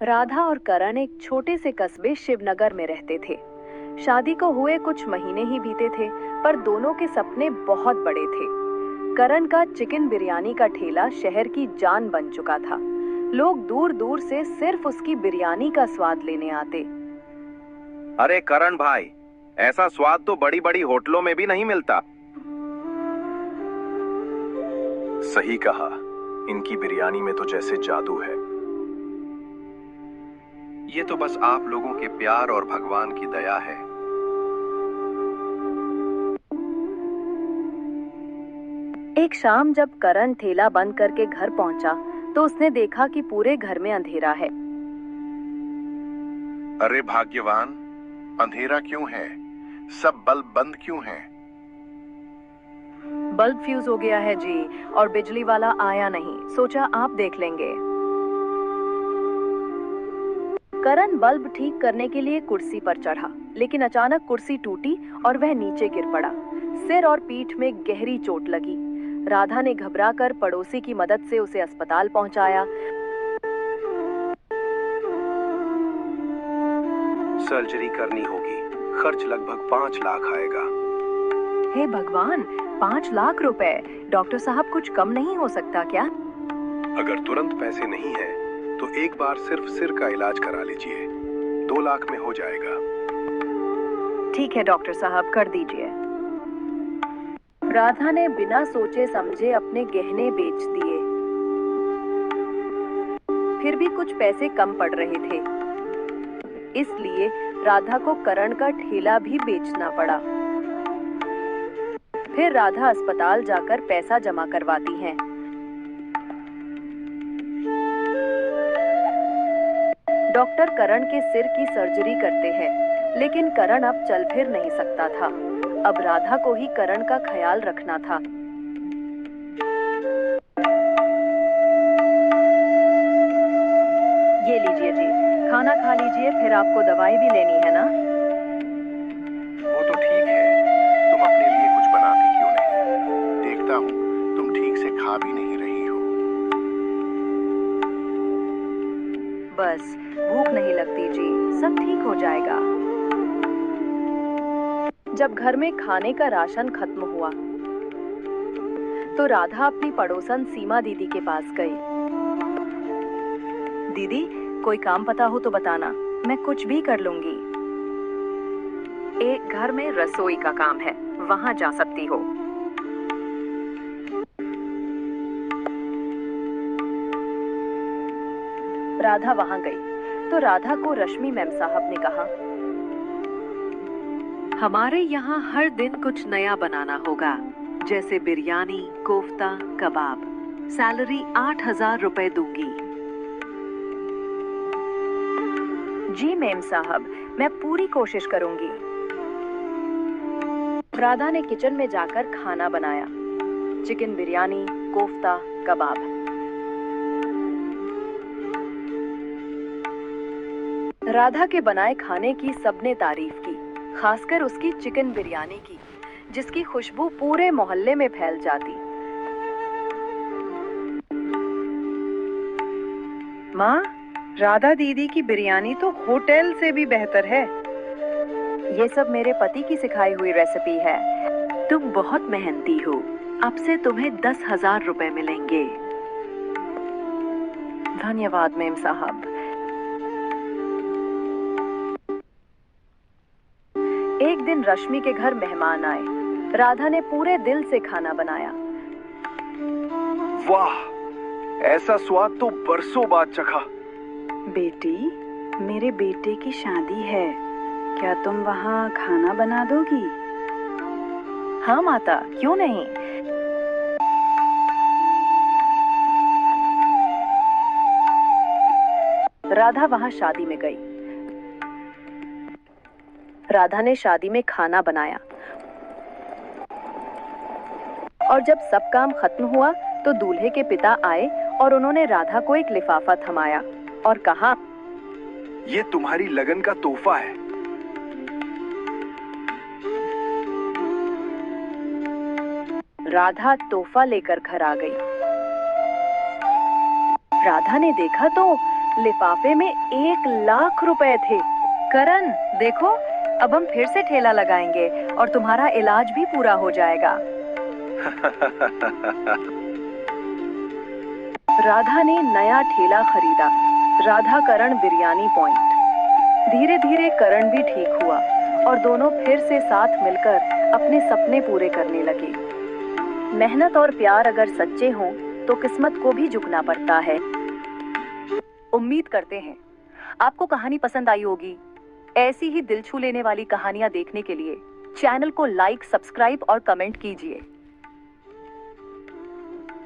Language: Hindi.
राधा और करण एक छोटे से कस्बे शिवनगर में रहते थे। शादी को हुए कुछ महीने ही बीते थे, पर दोनों के सपने बहुत बड़े थे। करण का चिकन बिरयानी का ठेला शहर की जान बन चुका था। लोग दूर दूर से सिर्फ उसकी बिरयानी का स्वाद लेने आते। अरे करण भाई, ऐसा स्वाद तो बड़ी बड़ी होटलों में भी नहीं मिलता। सही कहा, इनकी बिरयानी में तो जैसे जादू है। ये तो बस आप लोगों के प्यार और भगवान की दया है। एक शाम जब करण ठेला बंद करके घर पहुंचा, तो उसने देखा कि पूरे घर में अंधेरा है। अरे भाग्यवान, अंधेरा क्यों है? सब बल्ब बंद क्यों हैं? बल्ब फ्यूज हो गया है जी, और बिजली वाला आया नहीं। सोचा आप देख लेंगे। करण बल्ब ठीक करने के लिए कुर्सी पर चढ़ा, लेकिन अचानक कुर्सी टूटी और वह नीचे गिर पड़ा। सिर और पीठ में गहरी चोट लगी। राधा ने घबराकर पड़ोसी की मदद से उसे अस्पताल पहुंचाया। सर्जरी करनी होगी, खर्च लगभग 5 लाख आएगा। हे भगवान, 5 लाख रुपए! डॉक्टर साहब, कुछ कम नहीं हो सकता क्या? अगर तुरंत पैसे नहीं है तो एक बार सिर्फ सिर का इलाज करा लीजिए, 2 लाख में हो जाएगा। ठीक है डॉक्टर साहब, कर दीजिए। राधा ने बिना सोचे समझे अपने गहने बेच दिए। फिर भी कुछ पैसे कम पड़ रहे थे, इसलिए राधा को करण का ठेला भी बेचना पड़ा। फिर राधा अस्पताल जाकर पैसा जमा करवाती है। डॉक्टर करण के सिर की सर्जरी करते हैं, लेकिन करण अब चल फिर नहीं सकता था। अब राधा को ही करण का ख्याल रखना था। ये लीजिए जी, खाना खा लीजिए, फिर आपको दवाई भी लेनी है ना? वो तो ठीक है, तुम अपने लिए कुछ बनाती क्यों नहीं? देखता हूँ तुम ठीक से खा भी नहीं रही हो। बस भूख नहीं लगती जी, सब ठीक हो जाएगा। जब घर में खाने का राशन खत्म हुआ, तो राधा अपनी पड़ोसन सीमा दीदी के पास गई। दीदी, कोई काम पता हो तो बताना, मैं कुछ भी कर लूंगी। एक घर में रसोई का काम है, वहां जा सकती हो। राधा वहां गई तो राधा को रश्मि मैम साहब ने कहा, हमारे यहाँ हर दिन कुछ नया बनाना होगा, जैसे बिरयानी, कोफ्ता, कबाब। सैलरी 8,000 रुपए दूंगी। जी मैम साहब, मैं पूरी कोशिश करूंगी। राधा ने किचन में जाकर खाना बनाया, चिकन बिरयानी, कोफ्ता, कबाब। राधा के बनाए खाने की सबने तारीफ की, खासकर उसकी चिकन बिरयानी की, जिसकी खुशबू पूरे मोहल्ले में फैल जाती। माँ, राधा दीदी की बिरयानी तो होटल से भी बेहतर है। ये सब मेरे पति की सिखाई हुई रेसिपी है। तुम बहुत मेहनती हो, अब से तुम्हें 10,000 रुपए मिलेंगे। धन्यवाद मैम साहब। एक दिन रश्मि के घर मेहमान आए। राधा ने पूरे दिल से खाना बनाया। वाह, ऐसा स्वाद तो बरसों बाद चखा। बेटी, मेरे बेटे की शादी है, क्या तुम वहाँ खाना बना दोगी? हाँ माता, क्यों नहीं। राधा वहां शादी में गई। राधा ने शादी में खाना बनाया, और जब सब काम खत्म हुआ तो दूल्हे के पिता आए और उन्होंने राधा को एक लिफाफा थमाया और कहा, ये तुम्हारी लगन का तोहफा है। राधा तोहफा लेकर घर आ गई। राधा ने देखा तो लिफाफे में 1 लाख रुपए थे। करण, देखो, अब हम फिर से ठेला लगाएंगे और तुम्हारा इलाज भी पूरा हो जाएगा। राधा ने नया ठेला खरीदा, राधा करण बिरयानी पॉइंट। धीरे धीरे करण भी ठीक हुआ और दोनों फिर से साथ मिलकर अपने सपने पूरे करने लगे। मेहनत और प्यार अगर सच्चे हों तो किस्मत को भी झुकना पड़ता है। उम्मीद करते हैं आपको कहानी पसंद आई होगी। ऐसी ही दिल छू लेने वाली कहानियां देखने के लिए चैनल को लाइक, सब्सक्राइब और कमेंट कीजिए।